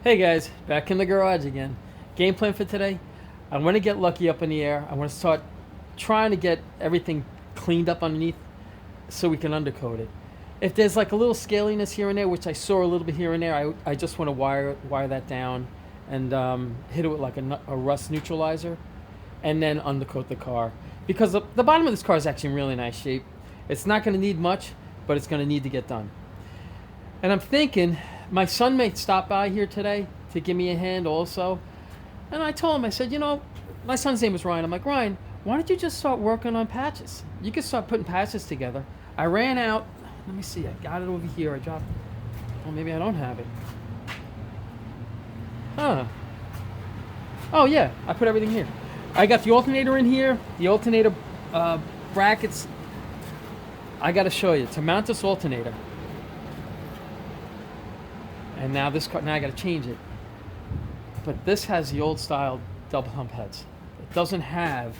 Hey guys, back in the garage again. Game plan for today, I want to get lucky up in the air. I want to start trying to get everything cleaned up underneath so we can undercoat it. If there's like a little scaliness here and there, which I saw a little bit here and there, I just want to wire that down and hit it with like a rust neutralizer and then undercoat the car. Because the bottom of this car is actually in really nice shape. It's not going to need much, but it's going to need to get done. And I'm thinking, my son may stop by here today to give me a hand also. And I told him, I said, my son's name was Ryan. I'm like, Ryan, why don't you just start working on patches? You can start putting patches together. I ran out. Let me see. I got it over here. I dropped. Oh, maybe I don't have it. Huh. Oh, yeah. I put everything here. I got the alternator in here. The alternator brackets. I got to show you. To mount this alternator. And now this car, now I got to change it. But this has the old style double hump heads. It doesn't have.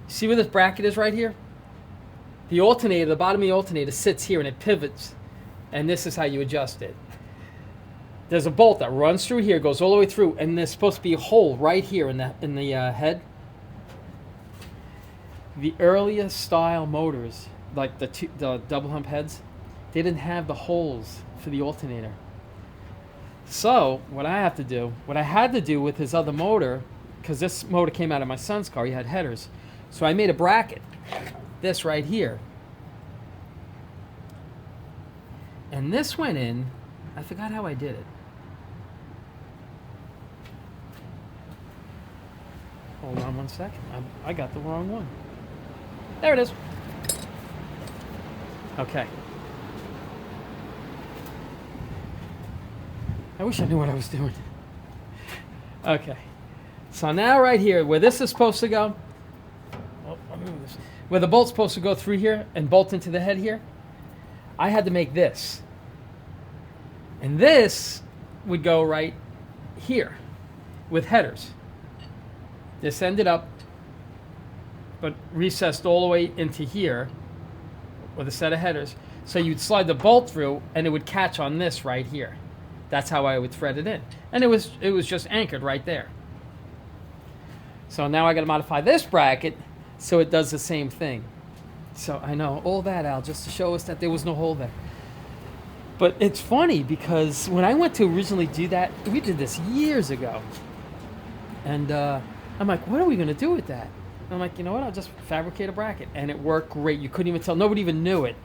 See where this bracket is right here? The alternator, the bottom of the alternator sits here and it pivots. And this is how you adjust it. There's a bolt that runs through here, goes all the way through, and there's supposed to be a hole right here in the head. The earlier style motors, like the double hump heads, they didn't have the holes for the alternator. So what I had to do with his other motor, because this motor came out of my son's car, he had headers. So I made a bracket, this right here. And this went in, I forgot how I did it. Hold on one second, I got the wrong one. There it is. Okay. I wish I knew what I was doing. Okay. So now right here, where this is supposed to go, where the bolt's supposed to go through here and bolt into the head here, I had to make this. And this would go right here with headers. This ended up, but recessed all the way into here with a set of headers. So you'd slide the bolt through and it would catch on this right here. That's how I would thread it in. And it was just anchored right there. So now I got to modify this bracket so it does the same thing. So I know all that, Al, just to show us that there was no hole there. But it's funny because when I went to originally do that, we did this years ago. And I'm like, what are we going to do with that? And I'm like, you know what? I'll just fabricate a bracket. And it worked great. You couldn't even tell. Nobody even knew it.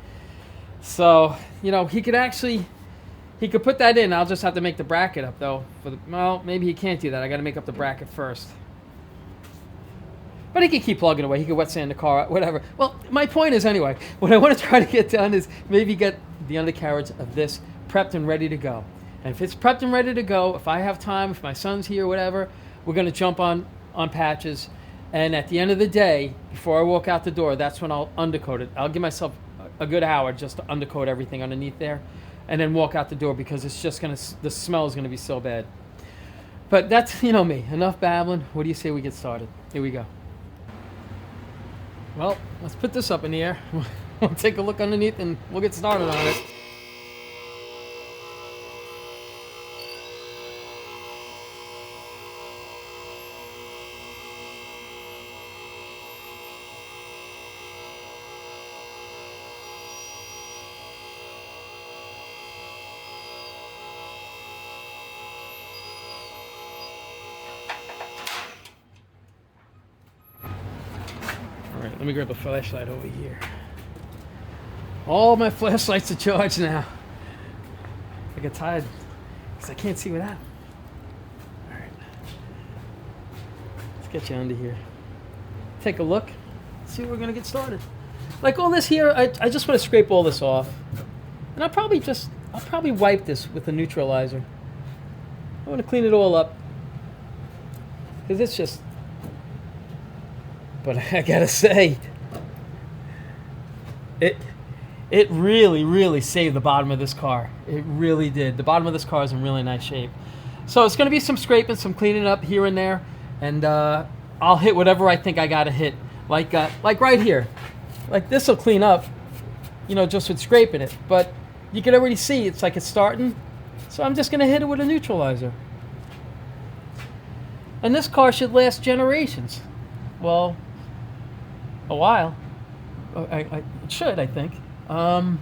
So, he could put that in. I'll just have to make the bracket up, though. Well, maybe he can't do that. I got to make up the bracket first. But he could keep plugging away. He could wet sand the car, whatever. Well, my point is, anyway, what I want to try to get done is maybe get the undercarriage of this prepped and ready to go. And if it's prepped and ready to go, if I have time, if my son's here, whatever, we're going to jump on patches. And at the end of the day, before I walk out the door, that's when I'll undercoat it. I'll give myself a good hour just to undercoat everything underneath there. And then walk out the door because it's just the smell is going to be so bad. But that's, me. Enough babbling. What do you say we get started? Here we go. Well, let's put this up in the air. We'll take a look underneath and we'll get started on it. Alright, let me grab a flashlight over here. All my flashlights are charged now. I get tired because I can't see without them. Alright. Let's get you under here. Take a look. See what we're going to get started. Like all this here, I just want to scrape all this off. And I'll probably wipe this with a neutralizer. I want to clean it all up. Because it's just... But I gotta say, it really, really saved the bottom of this car. It really did. The bottom of this car is in really nice shape. So it's gonna be some scraping, some cleaning up here and there, and I'll hit whatever I think I gotta hit. Like right here, like this will clean up, just with scraping it. But you can already see it's like it's starting. So I'm just going to hit it with a neutralizer. And this car should last generations. Well, a while. It should, I think. All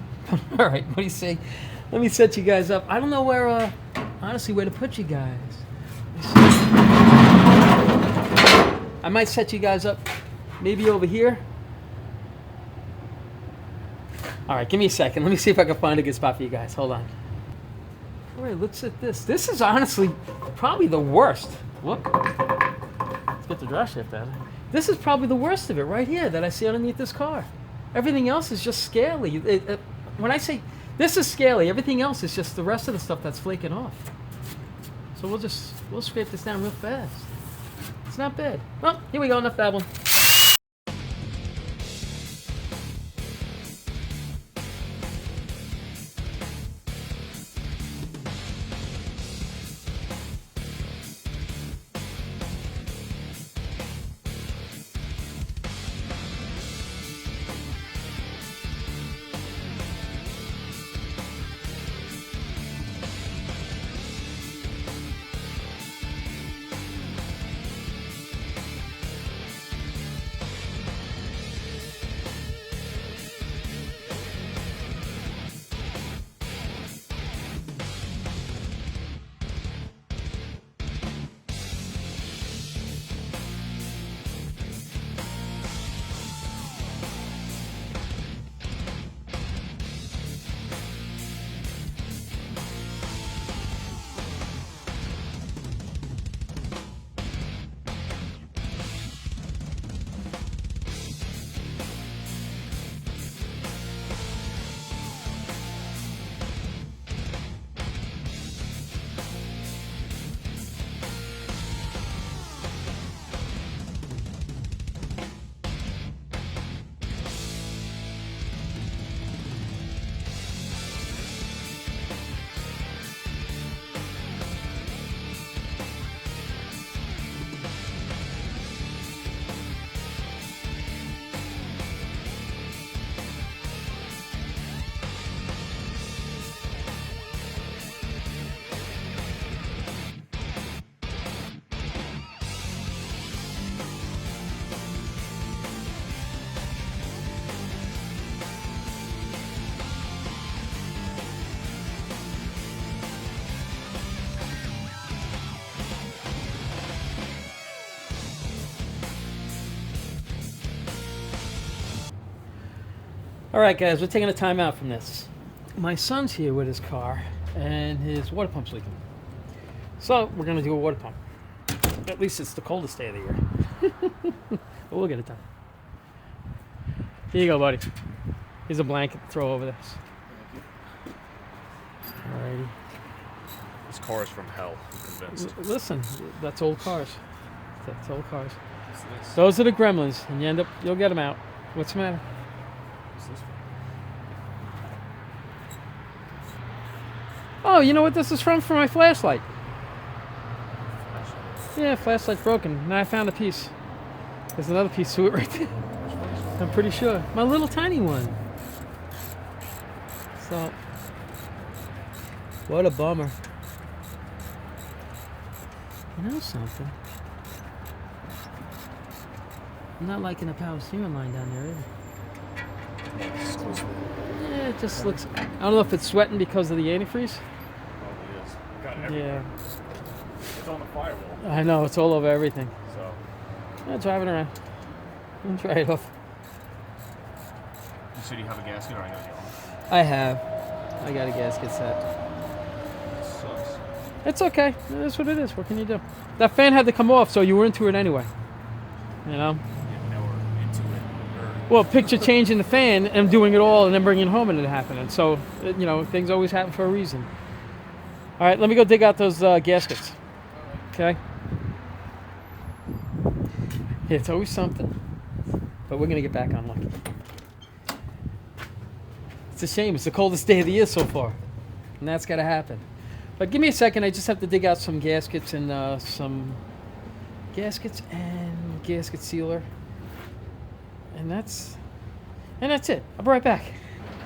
right, what do you say? Let me set you guys up. I don't know where, honestly, where to put you guys. I might set you guys up maybe over here. All right, give me a second. Let me see if I can find a good spot for you guys. Hold on. All right, let's set this. This is honestly probably the worst. Whoop. Let's get the draft shift out. This is probably the worst of it right here that I see underneath this car. Everything else is just scaly. When I say this is scaly, everything else is just the rest of the stuff that's flaking off. So we'll scrape this down real fast. It's not bad. Well, here we go, enough babbling. All right, guys, we're taking a time out from this. My son's here with his car, and his water pump's leaking. So we're going to do a water pump. At least it's the coldest day of the year. But we'll get it done. Here you go, buddy. Here's a blanket to throw over this. Alrighty. This car is from hell, I'm convinced. Listen, that's old cars. That's old cars. Those are the gremlins, and you'll get them out. What's the matter? What's this for? Oh, you know what this is from? For my flashlight. Yeah, flashlight's broken. Now I found a piece. There's another piece to it right there. I'm pretty sure. My little tiny one. So, what a bummer. You know something? I'm not liking the power steering line down there either. Yeah, it just looks... I don't know if it's sweating because of the antifreeze. Probably is. Got everything. Yeah. It's on the firewall. I know, it's all over everything. So. Yeah, drive it around. I'll try it off. You said you have a gasket, or I know you don't? I have. I got a gasket set. It sucks. It's okay. That's what it is. What can you do? That fan had to come off, so you were into it anyway. You know? Yeah, now we're into it. Well, picture changing the fan and doing it all and then bringing it home and it happening. So, you know, things always happen for a reason. All right, let me go dig out those gaskets. Okay? Yeah, it's always something. But we're going to get back on lucky. It's a shame. It's the coldest day of the year so far. And that's got to happen. But give me a second. I just have to dig out some gaskets and some gaskets and gasket sealer. And that's it. I'll be right back.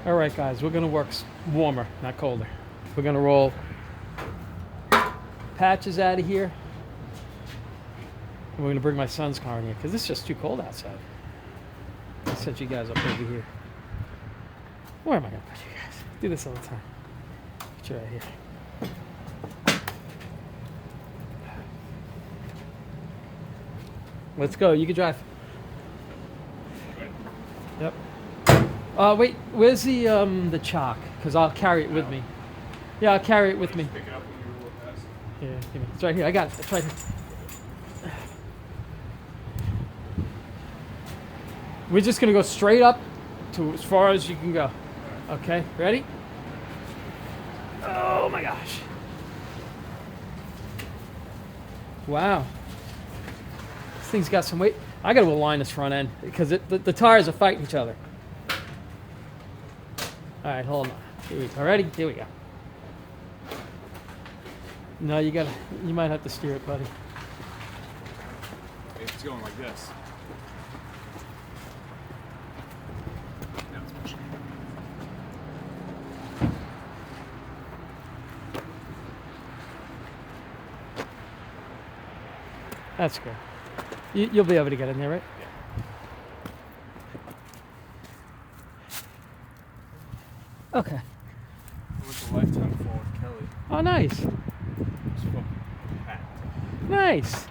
All right, guys. We're going to work warmer, not colder. We're going to roll patches out of here. And we're going to bring my son's car in here because it's just too cold outside. I set you guys up over here. Where am I going to put you guys? Do this all the time. Put you right here. Let's go. You can drive. Yep. Wait. Where's the chalk? Because I'll carry it with me. Yeah, I'll carry it with me. Pick it up when you roll past. Yeah, give me. It's right here. I got it. It's right here. We're just gonna go straight up to as far as you can go. Okay. Ready? Oh my gosh. Wow. This thing's got some weight. I gotta align this front end because the tires are fighting each other. All right, hold on. Here we go. Ready? Here we go. No, you might have to steer it, buddy. It's going like this. Now it's pushing. That's good. You'll be able to get in there, right? Yeah. Okay. I went to Lifetime Fall with Kelly. Oh, nice. It's fucking packed. Nice.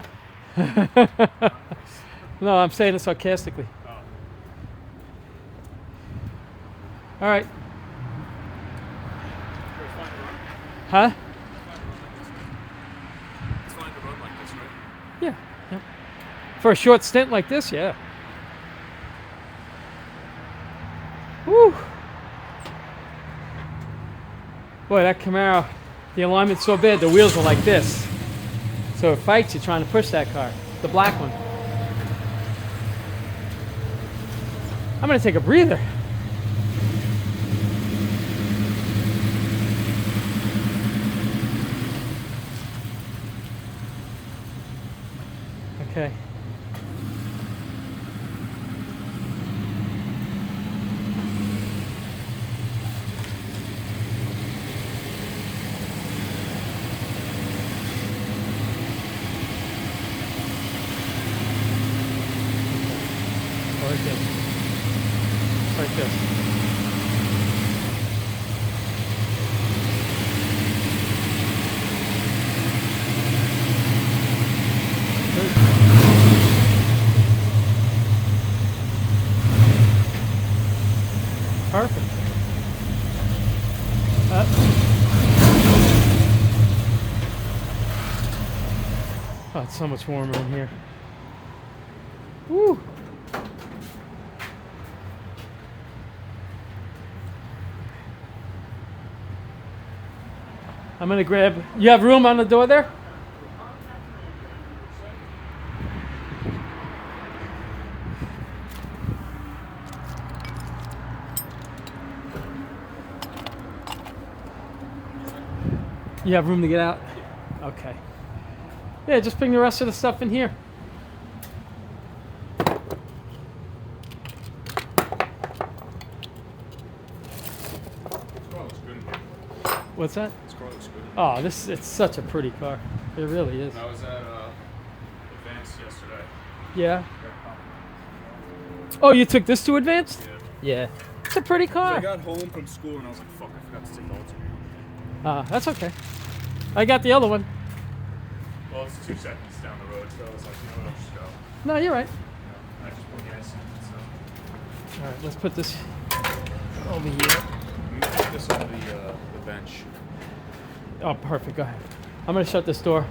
Nice. No, I'm saying it sarcastically. Oh. All right. It's fine to run. Huh? It's fine to run like this, right? Yeah. Yeah. For a short stint like this, yeah. Woo. Boy, that Camaro, the alignment's so bad, the wheels are like this. So it fights you trying to push that car, the black one. I'm gonna take a breather. Okay. Like this. Like this. Perfect. Oh, it's so much warmer in here. Woo! I'm gonna grab. You have room on the door there? You have room to get out? Okay. Yeah, just bring the rest of the stuff in here. Looks good in here. What's that? This car looks good. Oh, it's such a pretty car. It really is. I was at Advanced yesterday. Yeah. Oh, you took this to Advanced? Yeah. Yeah. It's a pretty I car. got home from school and I was like, fuck, I forgot to take the alternator. That's okay. I got the other one. Well, it's 2 seconds down the road, so I was like, you know what, I'll just go. No, you're right. I just put gas in it, so. All right, let's put this over here. Let me put this on the bench. Oh, perfect. Go ahead. I'm gonna shut this door.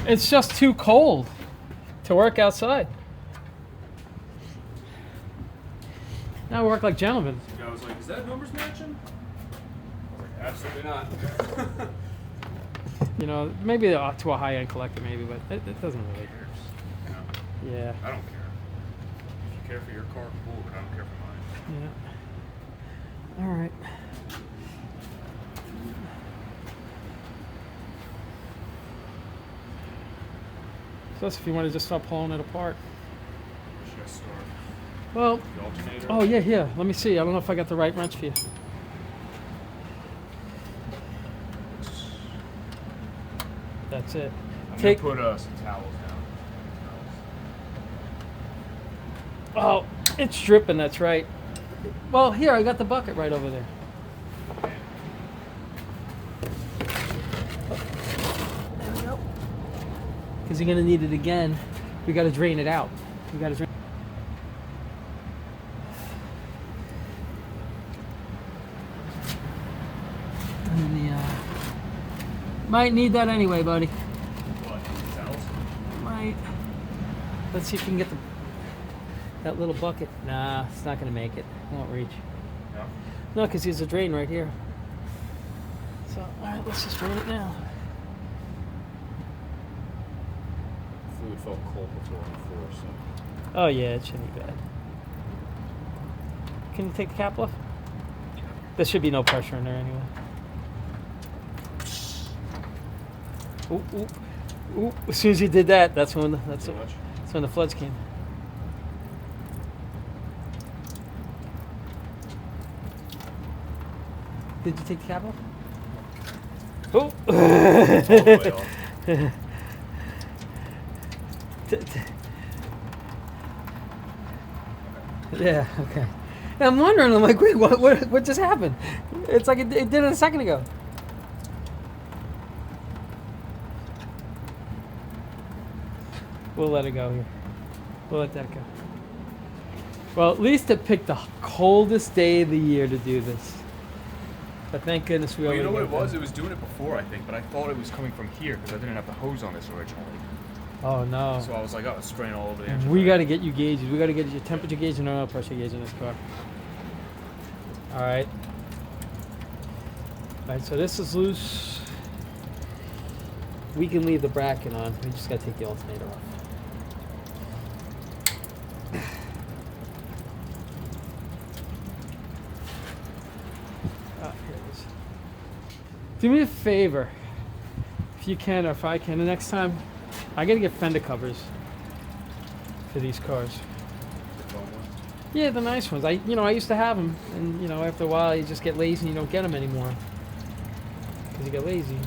It's just too cold to work outside. Now we work like gentlemen. The guy was like, is that numbers matching? I was like, absolutely not. You know, maybe to a high-end collector, maybe, but it doesn't really. You know, Yeah. I don't care. If you care for your car, cool, but I don't care for mine. Yeah. All right. So that's if you want to just start pulling it apart. Should I start? Well, The alternator. oh yeah, here. Let me see. I don't know if I got the right wrench for you. That's it. I'm Take. gonna put some towels down. Oh, it's dripping. That's right. Well, here I got the bucket right over there. There we go. Because you're gonna need it again. We got to drain it out. We got to drain. And the, might need that anyway, buddy. What? Towels? Might. Let's see if we can get that little bucket. Nah, it's not gonna make it. It won't reach. No. No, because there's a drain right here. So, all right, let's just drain it now. Fluid felt cold before on the floor, so. Oh yeah, it shouldn't be bad. Can you take the cap off? There should be no pressure in there anyway. Ooh, ooh, ooh. As soon as you did that, that's when Too much? that's when the floods came. Did you take the cap off? Oh! All the way off. Yeah, okay. And I'm wondering, I'm like, wait, what just happened? It's like it did it a second ago. We'll let it go here. We'll let that go. Well, at least it picked the coldest day of the year to do this. But thank goodness we Well, already you know what it got was? that. It was doing it before, I think, but I thought it was coming from here because I didn't have the hose on this originally. Oh no. So I was like, oh, it's spraying all over the engine. We got to get you gauges. We got to get your temperature gauge and oil pressure gauge in this car. All right. All right, so this is loose. We can leave the bracket on. We just got to take the alternator off. Ah, here it is. Do me a favor, if you can or if I can, the next time, I got to get fender covers for these cars. Yeah, the nice ones. I used to have them, and after a while you just get lazy and you don't get them anymore because you get lazy.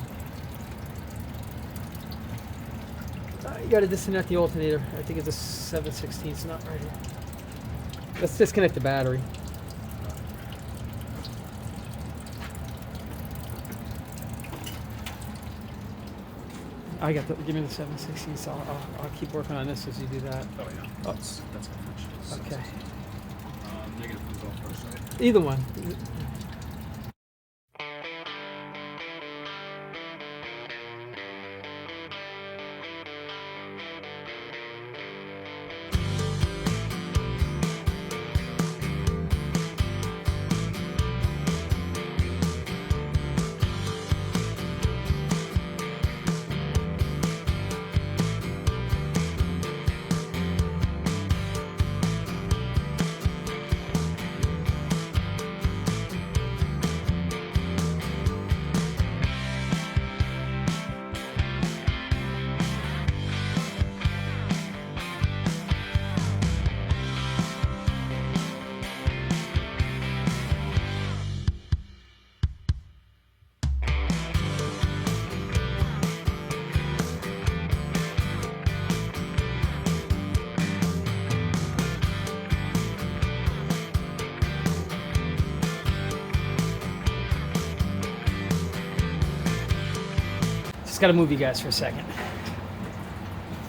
You got to disconnect the alternator. I think it's a 7/16. It's not right here. Let's disconnect the battery. Give me the 7/16. So I'll keep working on this as you do that. Oh, yeah. Oh. That's finished. Okay. Negative fluid off first, right? Either one. Got to move you guys for a second.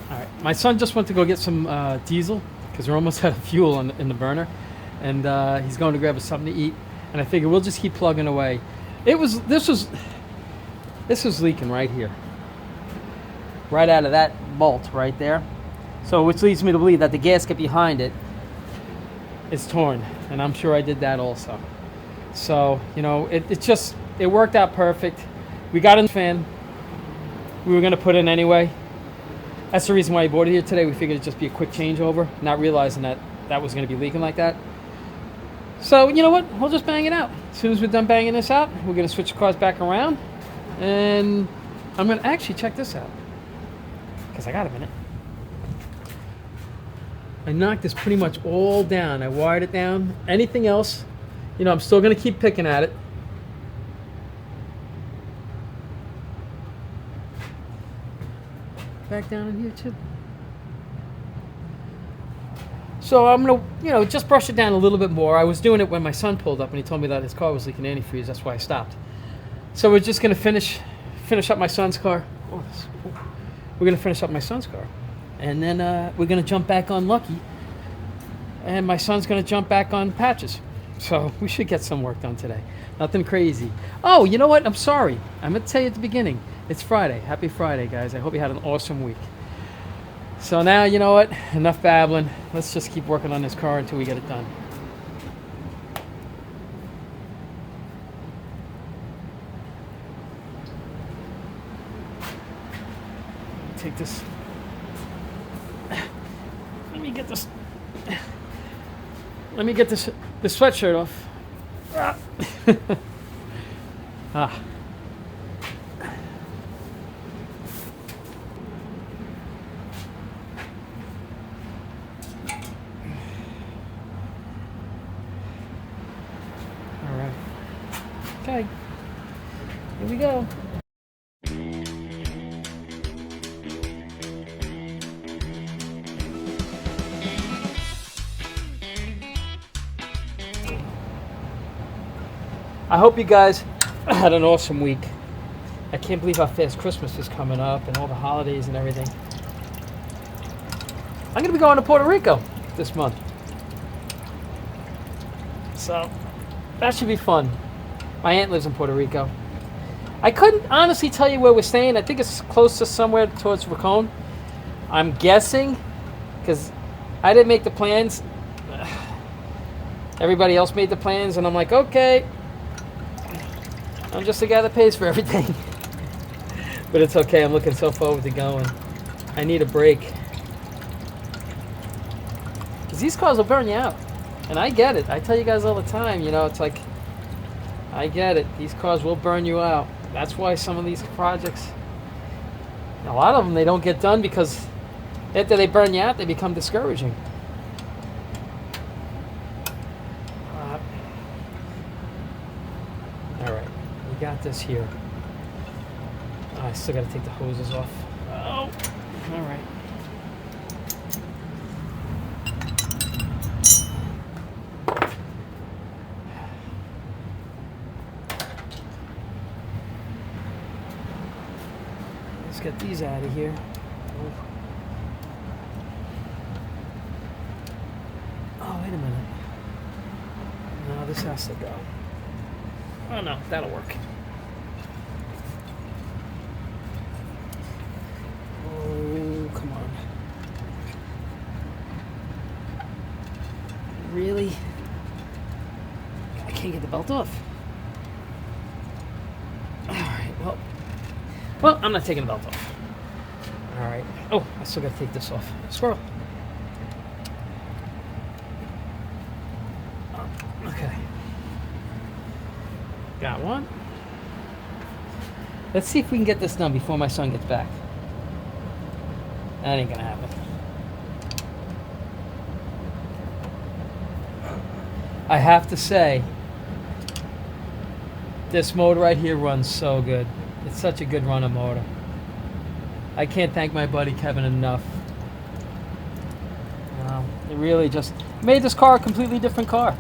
All right, my son just went to go get some diesel because we're almost out of fuel in the burner, and he's going to grab us something to eat. And I figured we'll just keep plugging away. This was leaking right here, right out of that bolt right there. So which leads me to believe that the gasket behind it is torn, and I'm sure I did that also. So it worked out perfect. We got in the fan. We were going to put in anyway. That's the reason why I bought it here today. We figured it'd just be a quick changeover, not realizing that was going to be leaking like that. So, you know what? We'll just bang it out. As soon as we're done banging this out, we're going to switch the cars back around. And I'm going to actually check this out. Because I got a minute. I knocked this pretty much all down. I wired it down. Anything else, you know, I'm still going to keep picking at it. Back down in here too. So I'm going to, you know, just brush it down a little bit more. I was doing it when my son pulled up and he told me that his car was leaking antifreeze. That's why I stopped. So we're just going to finish up my son's car. We're going to finish up my son's car. And then we're going to jump back on Lucky. And my son's going to jump back on Patches. So we should get some work done today. Nothing crazy. Oh, you know what? I'm sorry. I'm going to tell you at the beginning. It's Friday. Happy Friday, guys. I hope you had an awesome week. So now, you know what? Enough babbling. Let's just keep working on this car until we get it done. Take this. Let me get this sweatshirt off. Ah. All right. Okay. Here we go. I hope you guys had an awesome week. I can't believe how fast Christmas is coming up and all the holidays and everything. I'm going to be going to Puerto Rico this month. So that should be fun. My aunt lives in Puerto Rico. I couldn't honestly tell you where we're staying. I think it's close to somewhere towards Racon. I'm guessing because I didn't make the plans. Everybody else made the plans and I'm like, okay. I'm just the guy that pays for everything. But it's okay. I'm looking so forward to going. I need a break. Because these cars will burn you out. And I get it. I tell you guys all the time, you know, it's like, I get it. These cars will burn you out. That's why some of these projects, a lot of them, they don't get done because after they burn you out, they become discouraging. All right. Got this here. Oh, I still got to take the hoses off. Oh, all right. Let's get these out of here. Oh, wait a minute. No, this has to go. Oh no, that'll work. Oh, come on. Really? I can't get the belt off. Alright, well, I'm not taking the belt off. Alright. Oh, I still gotta take this off. Squirrel. Okay. Got one. Let's see if we can get this done before my son gets back. That ain't gonna happen. I have to say, this motor right here runs so good. It's such a good running motor. I can't thank my buddy Kevin enough. It really just made this car a completely different car.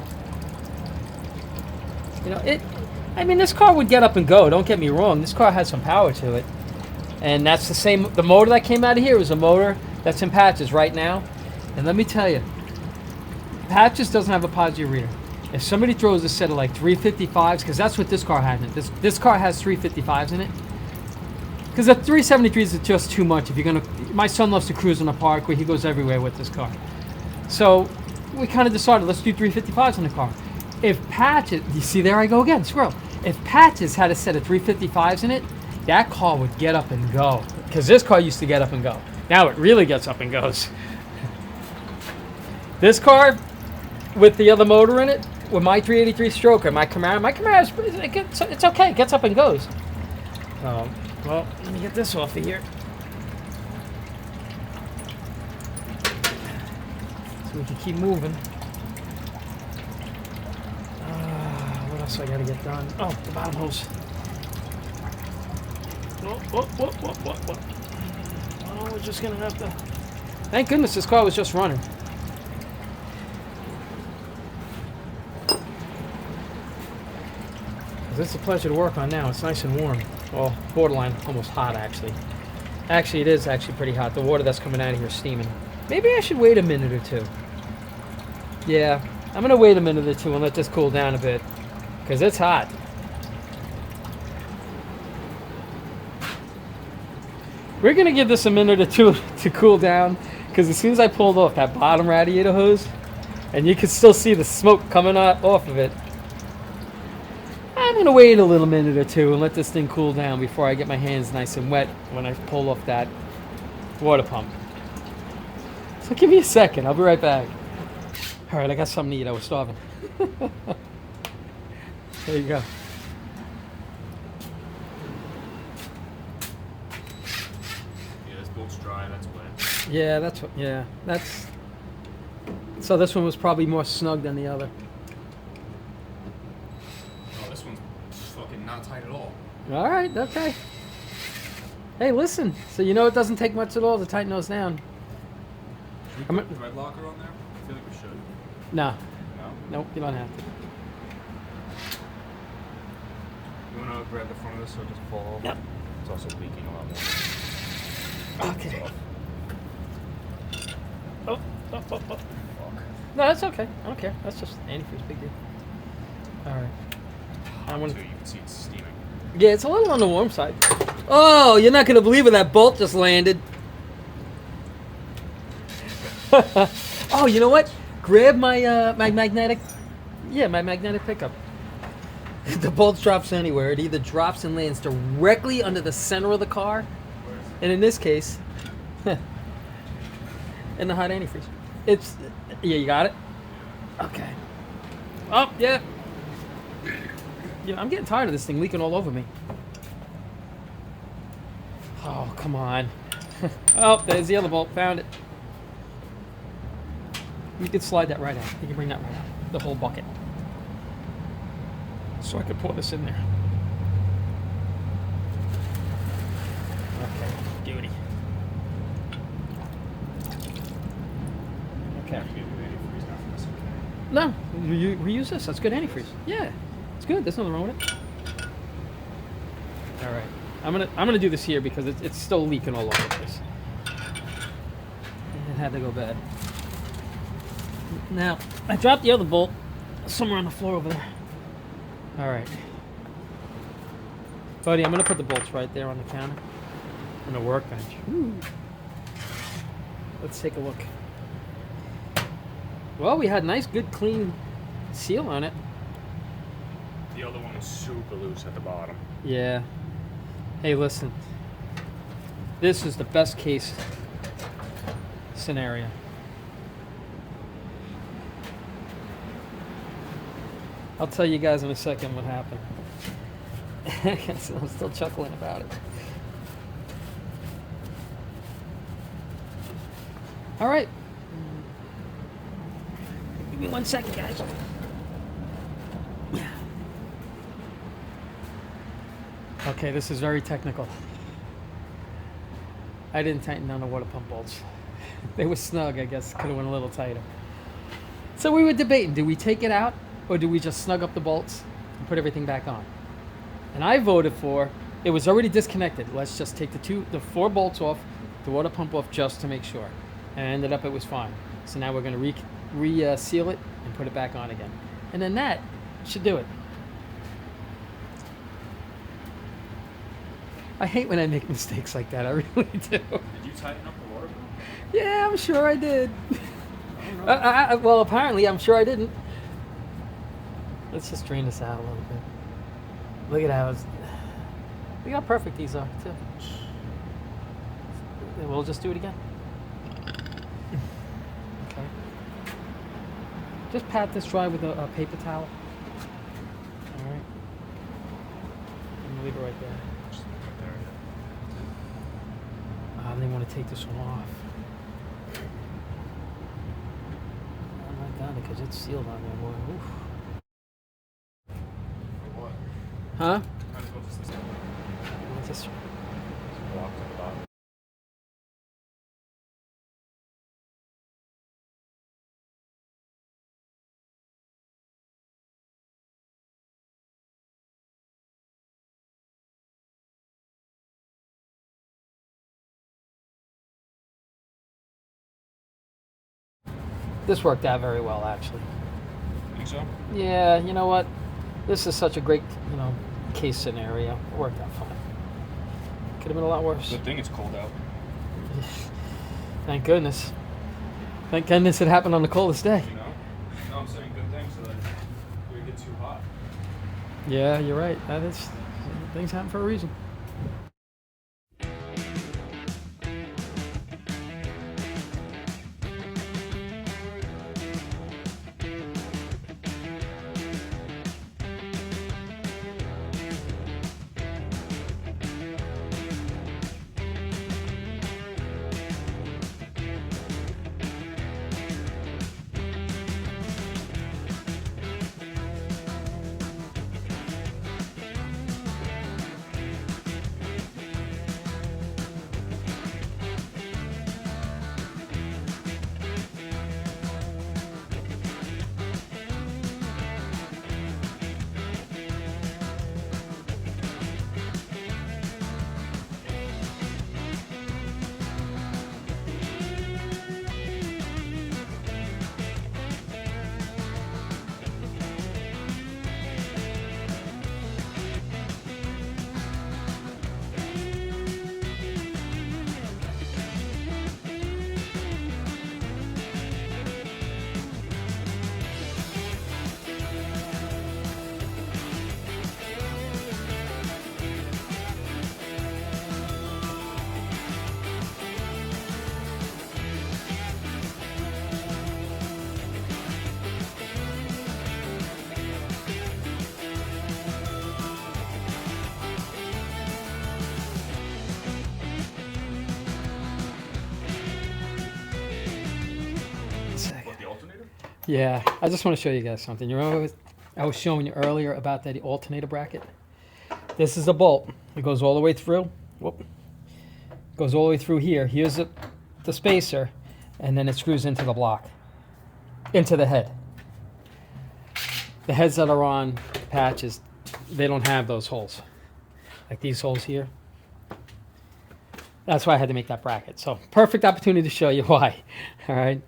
You know, I mean, this car would get up and go. Don't get me wrong. This car has some power to it. And that's the same. The motor that came out of here is a motor that's in Patches right now. And let me tell you, Patches doesn't have a positive rear. If somebody throws a set of like 355s, because that's what this car had in it. This car has 355s in it. Because the 373s is just too much. If you're gonna, my son loves to cruise in the park where he goes everywhere with this car. So we kind of decided, let's do 355s in the car. If Patches, you see there I go again, squirrel. If Patches had a set of 355s in it, that car would get up and go. Because this car used to get up and go. Now it really gets up and goes. This car, with the other motor in it, with my 383 stroker, my Camaro, it's okay, it gets up and goes. Well, let me get this off of here. so we can keep moving. What else I gotta get done? Oh, the bottom hose. What? Oh, we're just gonna have to... Thank goodness this car was just running. It's a pleasure to work on now. It's nice and warm. Well, borderline almost hot, actually. Actually, it is actually pretty hot. The water that's coming out of here is steaming. Maybe I should wait a minute or two. Yeah, I'm going to wait a minute or two and let this cool down a bit. Because it's hot. We're going to give this a minute or two to cool down. Because as soon as I pulled off that bottom radiator hose, and you can still see the smoke coming off of it, I'm going to wait a little minute or two and let this thing cool down before I get my hands nice and wet when I pull off that water pump. So give me a second. I'll be right back. All right, I got something to eat. I was starving. There you go. Yeah, this bolt's dry. That's wet. Yeah, that's what. Yeah, that's. So this one was probably more snug than the other. Not tight at all. All right, okay. Hey, listen. So you know it doesn't take much at all to tighten those down. Should we put the thread locker on there? I feel like we should. No. No? Nope, you don't have to. You want to grab the front of this so it doesn't fall off? Yep. It's also leaking a lot more. Okay. Oh. Fuck. No, that's okay. I don't care. That's just antifreeze, big deal. All right. I want So you can see it's steaming. Yeah, it's a little on the warm side. Oh, you're not going to believe it. That bolt just landed. Oh, you know what? Grab my my magnetic. Yeah, my magnetic pickup. The bolt drops anywhere. It either drops and lands directly under the center of the car, and in this case, in the hot antifreeze. It's yeah, you got it. Okay. Oh yeah. Yeah, I'm getting tired of this thing leaking all over me. Oh, come on. Oh, there's the other bolt. Found it. You can slide that right out. You can bring that right out. The whole bucket. So I could pour this in there. Okay, beauty. Okay. No, we use this. That's good antifreeze. Yeah. It's good. There's nothing wrong with it. All right, I'm gonna do this here because it's still leaking all over the place. It had to go bad. Now I dropped the other bolt somewhere on the floor over there. All right, buddy, I'm gonna put the bolts right there on the counter on the workbench. Ooh. Let's take a look. Well, we had nice, good, clean seal on it. The other one was super loose at the bottom. Yeah. Hey, listen. This is the best case scenario. I'll tell you guys in a second what happened. I'm still chuckling about it. All right. Give me 1 second, guys. Okay, this is very technical. I didn't tighten down the water pump bolts. They were snug, I guess. Could have went a little tighter. So we were debating, do we take it out or do we just snug up the bolts and put everything back on? And I voted for, it was already disconnected. Let's just take the 4 bolts off, the water pump off just to make sure. And it ended up it was fine. So now we're going to re-seal it and put it back on again. And then that should do it. I hate when I make mistakes like that. I really do. Did you tighten up the water pump? Yeah, I'm sure I did. Well, apparently, I'm sure I didn't. Let's just drain this out a little bit. Look at how look how perfect these are, too. We'll just do it again. Okay. Just pat this dry with a paper towel. All right. And leave it right there. I didn't want to take this one off. around it because it's sealed on there, boy. Oof. For what? Huh? Might as well just listen. What's this? Walk to the bottom. This worked out very well, actually. Think so? Yeah, you know what? This is such a great, case scenario. It worked out fine. Could have been a lot worse. Good thing it's cold out. Thank goodness. Thank goodness it happened on the coldest day. You know? No, I'm saying good thing so that it would get too hot. Yeah, you're right. That is, things happen for a reason. What, the alternator? Yeah, I just want to show you guys something. You remember I was showing you earlier about that alternator bracket? This is a bolt. It goes all the way through. Whoop. Goes all the way through here. Here's the spacer, and then it screws into the block, into the head. The heads that are on patches, they don't have those holes, like these holes here. That's why I had to make that bracket. So perfect opportunity to show you why. All right.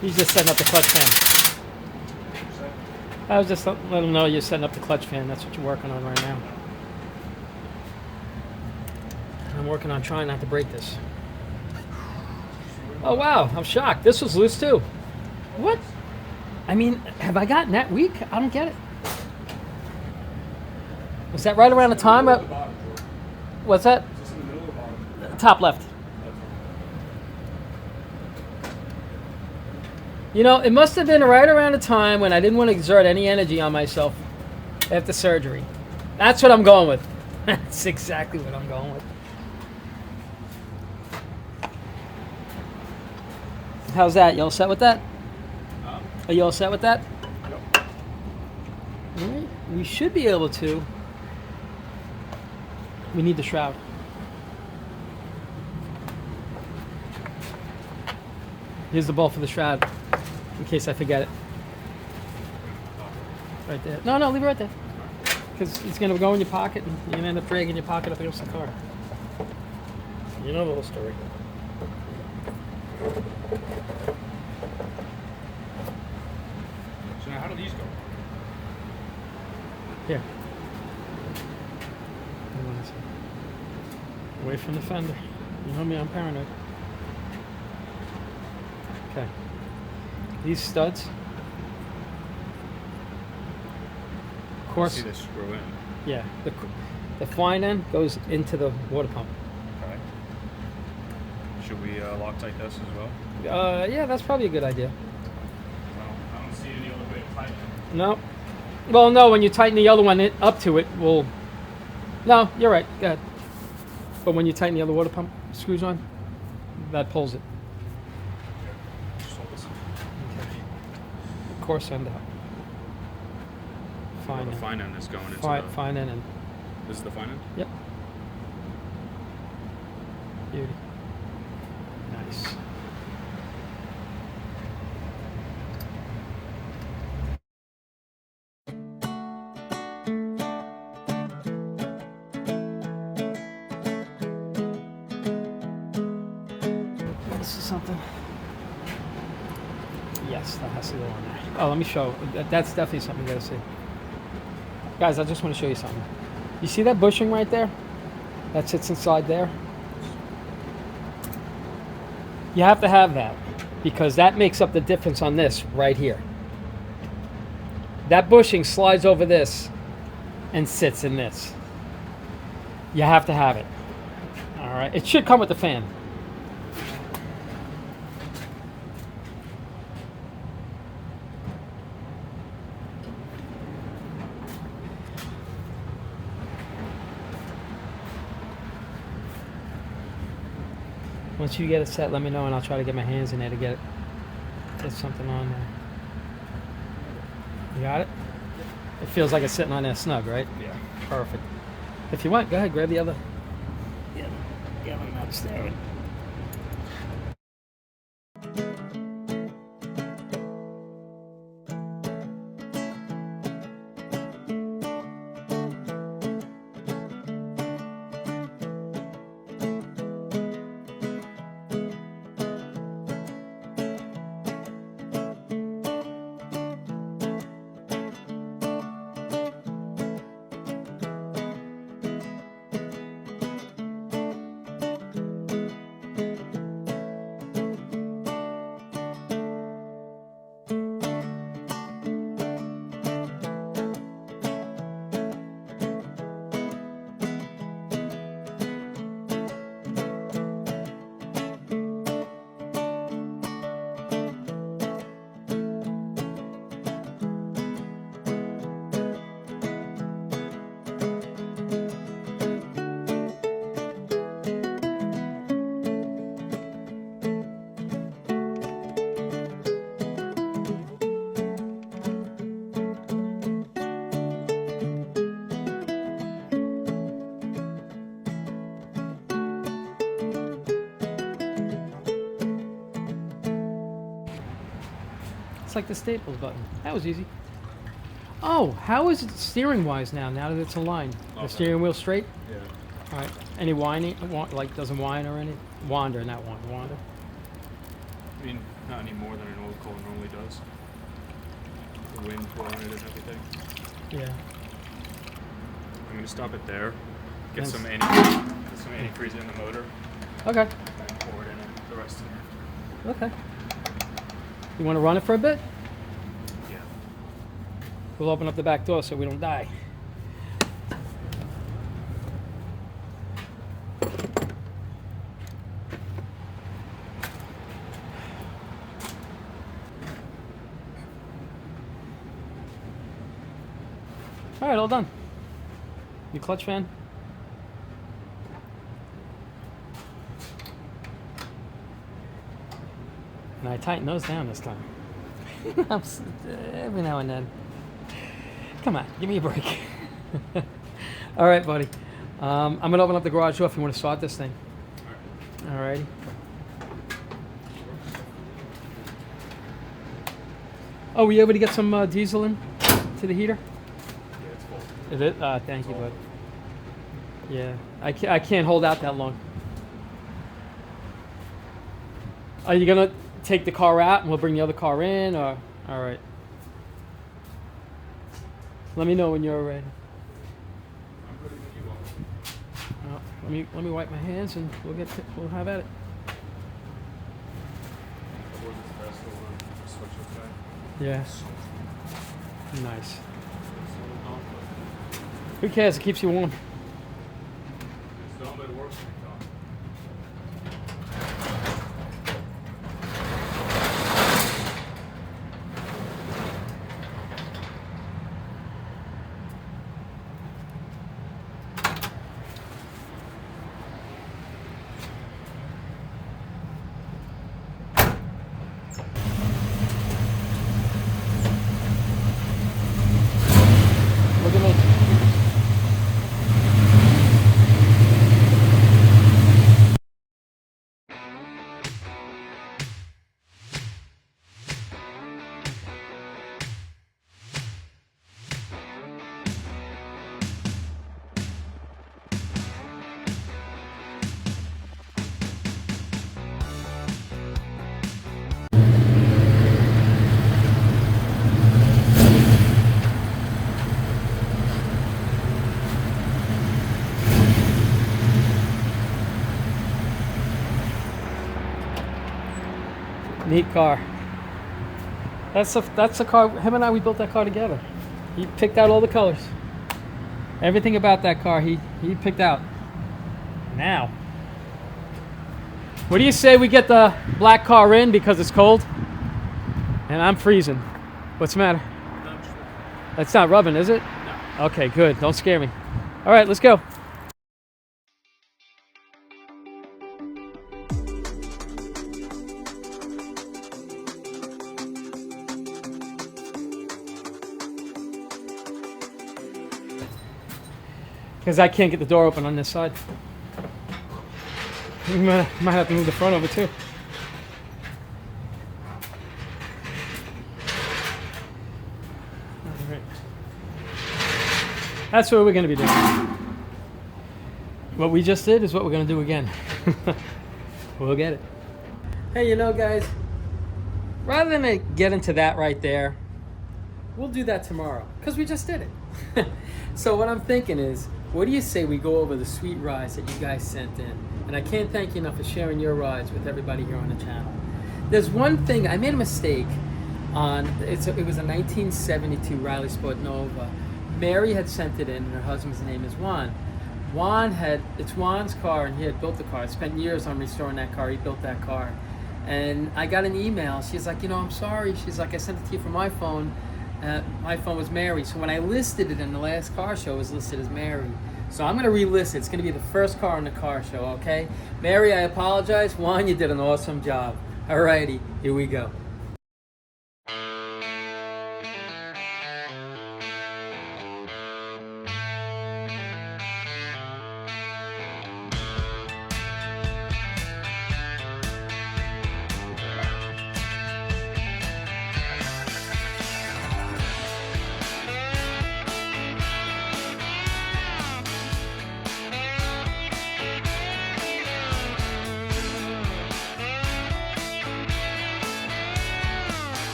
He's just setting up the clutch fan. I was just letting him know you're setting up the clutch fan. That's what you're working on right now. I'm working on trying not to break this. Oh wow, I'm shocked. This was loose too. What? I mean, have I gotten that weak? I don't get it. Was that right around the time? What's that? Is this in the middle or bottom? Top left. You know, it must have been right around the time when I didn't want to exert any energy on myself after surgery. That's what I'm going with. That's exactly what I'm going with. How's that? You all set with that? Are you all set with that? Yep. All right. We should be able to. We need the shroud. Here's the bolt for the shroud, in case I forget it. Right there. No, leave it right there. Because it's going to go in your pocket, and you're going to end up dragging your pocket up against the car. You know the whole story. So now how do these go? Here. Away from the fender. You know me, I'm paranoid. Okay. These studs. Of course. See this screw in. Yeah. The fine end goes into the water pump. Okay. Should we Loctite this as well? Yeah, that's probably a good idea. Well, I don't see any other way to tighten it. No. Well, no, when you tighten the other one up to it, will... No, you're right. Go ahead. But when you tighten the other water pump screws on, that pulls it. Just hold this. Of course, end out. Fine The end. fine end is going into Fine end. This is the fine end? Yep. Beauty. Nice. This is something. Yes, that has to go on there. Oh, let me show. That's definitely something you gotta see. Guys, I just want to show you something. You see that bushing right there? That sits inside there? You have to have that because that makes up the difference on this right here. That bushing slides over this and sits in this. You have to have it. All right. It should come with the fan. Once you get it set, let me know and I'll try to get my hands in there to get something on there. You got it? It feels like it's sitting on there snug, right? Yeah. Perfect. If you want, go ahead, grab the other nuts there. It's like the Staples button. That was easy. Oh, how is it steering wise now that it's aligned? The Okay. steering wheel straight? Yeah. All right. Any whining? Like doesn't whine or any? Wander, not whine. Wander. I mean, not any more than an oil cooler normally does. The wind blowing it and everything. Yeah. I'm gonna stop it there. Get Nice. some antifreeze in the motor. Okay. And pour it in the rest in here. Okay. You want to run it for a bit? Yeah. We'll open up the back door so we don't die. All right, all done. Your clutch fan? And I tighten those down this time. Every now and then. Come on, give me a break. All right, buddy. I'm gonna open up the garage door if you want to start this thing. All righty. Oh, were you able to get some diesel in to the heater? Yeah, it's full. Is it? Thank you, bud. Yeah, I can't hold out that long. Are you gonna take the car out and we'll bring the other car in, or? All right. Let me know when you're ready. I'm ready when you are. Let me wipe my hands and we'll have at it. Yeah. Nice. Who cares? It keeps you warm. It's done, but it works. Neat car. That's a car. Him and I, we built that car together. He picked out all the colors. Everything about that car he picked out. Now, what do you say we get the black car in because it's cold? And I'm freezing. What's the matter? That's not rubbing, is it? No. Okay, good. Don't scare me. All right, let's go. Because I can't get the door open on this side. You might have to move the front over too. All right. That's what we're going to be doing. What we just did is what we're going to do again. We'll get it. Hey, you know, guys, rather than get into that right there, we'll do that tomorrow because we just did it. So what I'm thinking is, what do you say we go over the sweet rides that you guys sent in? And I can't thank you enough for sharing your rides with everybody here on the channel. There's one thing, I made a mistake on, it was a 1972 Riley Sport Nova. Mary had sent it in, and her husband's name is Juan. It's Juan's car, and he had built the car. I spent years on restoring that car. He built that car. And I got an email. She's like, I'm sorry. She's like, I sent it to you from my phone. My phone was Mary. So when I listed it in the last car show, it was listed as Mary. So I'm going to relist it. It's going to be the first car in the car show, okay? Mary, I apologize. Juan, you did an awesome job. Alrighty, here we go.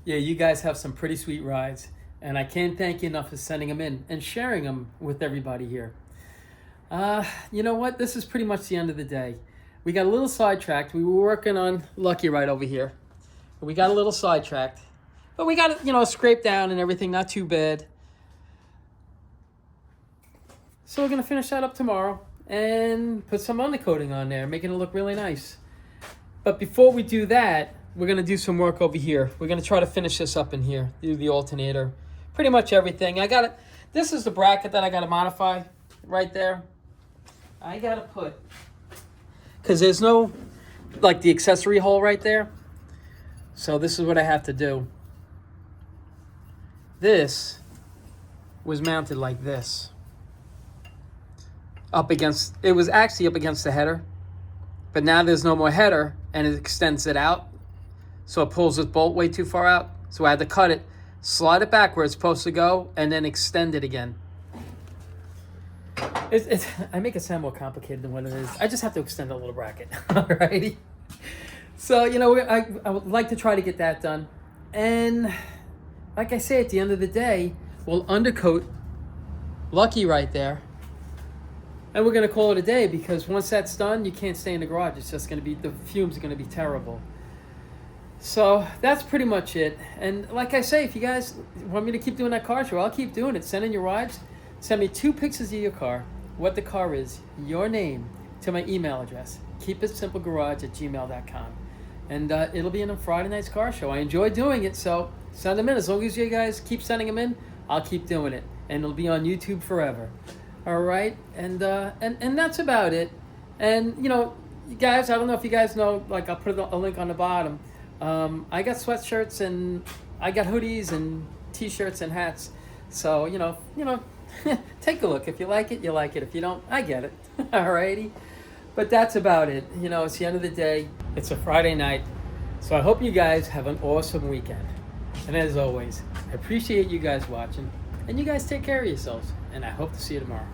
Yeah, you guys have some pretty sweet rides, and I can't thank you enough for sending them in and sharing them with everybody here. You know what? This is pretty much the end of the day. We got a little sidetracked. We were working on Lucky right over here. We got a little sidetracked, but we got it, scraped down and everything, not too bad. So we're gonna finish that up tomorrow and put some undercoating on there, making it look really nice. But before we do that, we're going to do some work over here. We're going to try to finish this up in here. Do the alternator. Pretty much everything. I got it. This is the bracket that I got to modify right there. I got to put, because there's no, the accessory hole right there. So this is what I have to do. This was mounted like this. It was actually up against the header. But now there's no more header, and it extends it out. So it pulls this bolt way too far out. So I had to cut it, slide it back where it's supposed to go, and then extend it again. I make it sound more complicated than what it is. I just have to extend a little bracket. Alrighty. So, I would like to try to get that done. And like I say, at the end of the day, we'll undercoat Lucky right there. And we're going to call it a day, because once that's done, you can't stay in the garage. It's just going to be, the fumes are going to be terrible. So that's pretty much it. And like I say, if you guys want me to keep doing that car show, I'll keep doing it. Send in your rides. Send me 2 pictures of your car, what the car is, your name, to my email address, keepitsimplegarage@gmail.com. And it'll be in a Friday night's car show. I enjoy doing it, so send them in. As long as you guys keep sending them in, I'll keep doing it. And it'll be on YouTube forever. All right? And that's about it. And, you know, you guys, I don't know if you guys know, like, I'll put a link on the bottom. I got sweatshirts and I got hoodies and T-shirts and hats. So, you know, take a look. If you like it, you like it. If you don't, I get it. All righty? But that's about it. You know, it's the end of the day. It's a Friday night. So I hope you guys have an awesome weekend. And as always, I appreciate you guys watching. And you guys take care of yourselves. And I hope to see you tomorrow.